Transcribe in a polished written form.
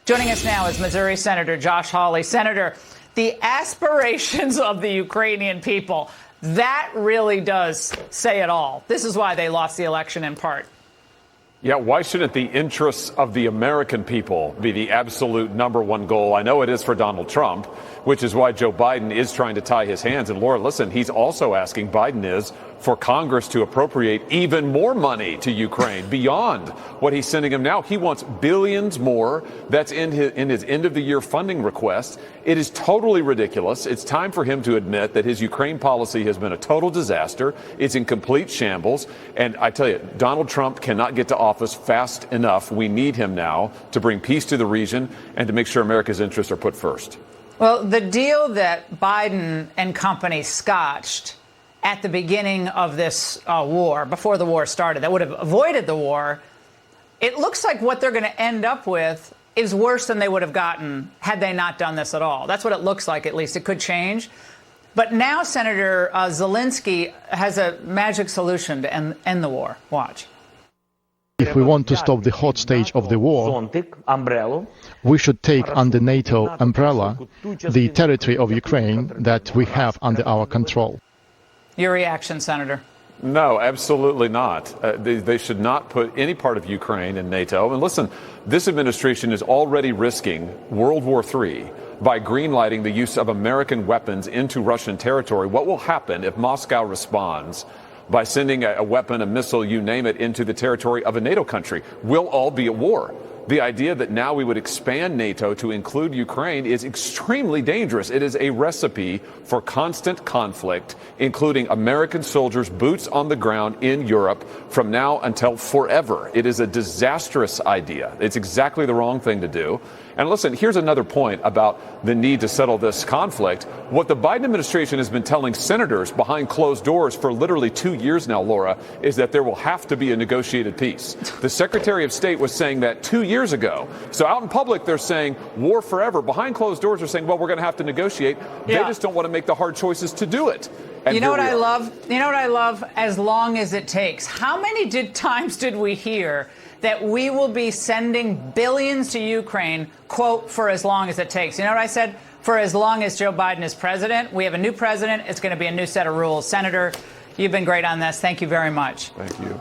Joining us now is Missouri Senator Josh Hawley. Senator, the aspirations of the Ukrainian people, that really does say it all. This is why they lost the election in part. Yeah, why shouldn't the interests of the American people be the absolute number one goal? I know it is for Donald Trump, which is why Joe Biden is trying to tie his hands. And Laura, listen, he's also asking, Biden is, for Congress to appropriate even more money to Ukraine beyond what he's sending him now. He wants billions more. That's in his end of the year funding request. It is totally ridiculous. It's time for him to admit that his Ukraine policy has been a total disaster. It's in complete shambles. And I tell you, Donald Trump cannot get to office fast enough. We need him now to bring peace to the region and to make sure America's interests are put first. Well, the deal that Biden and company scotched at the beginning of this war, before the war started, that would have avoided the war, it looks like what they're going to end up with is worse than they would have gotten had they not done this at all. That's what it looks like, at least. It could change. But now Senator Zelensky has a magic solution to end the war. Watch. If we want to stop the hot stage of the war, we should take under NATO umbrella the territory of Ukraine that we have under our control. Your reaction, Senator? No, absolutely not. They should not put any part of Ukraine in NATO. And listen, this administration is already risking World War III by greenlighting the use of American weapons into Russian territory. What will happen if Moscow responds by sending a weapon, a missile, you name it, into the territory of a NATO country? We'll all be at war. The idea that now we would expand NATO to include Ukraine is extremely dangerous. It is a recipe for constant conflict, including American soldiers, boots on the ground in Europe from now until forever. It is a disastrous idea. It's exactly the wrong thing to do. And listen, here's another point about the need to settle this conflict. What the Biden administration has been telling senators behind closed doors for literally 2 years now, Laura, is that there will have to be a negotiated peace. The Secretary of State was saying that 2 years ago. So out in public, they're saying war forever. Behind closed doors, they're saying, well, we're going to have to negotiate. Yeah. They just don't want to make the hard choices to do it. And you know what I love? You know what I love? As long as it takes. How many times did we hear that we will be sending billions to Ukraine, quote, for as long as it takes? You know what I said? For as long as Joe Biden is president. We have a new president. It's going to be a new set of rules. Senator, you've been great on this. Thank you very much. Thank you.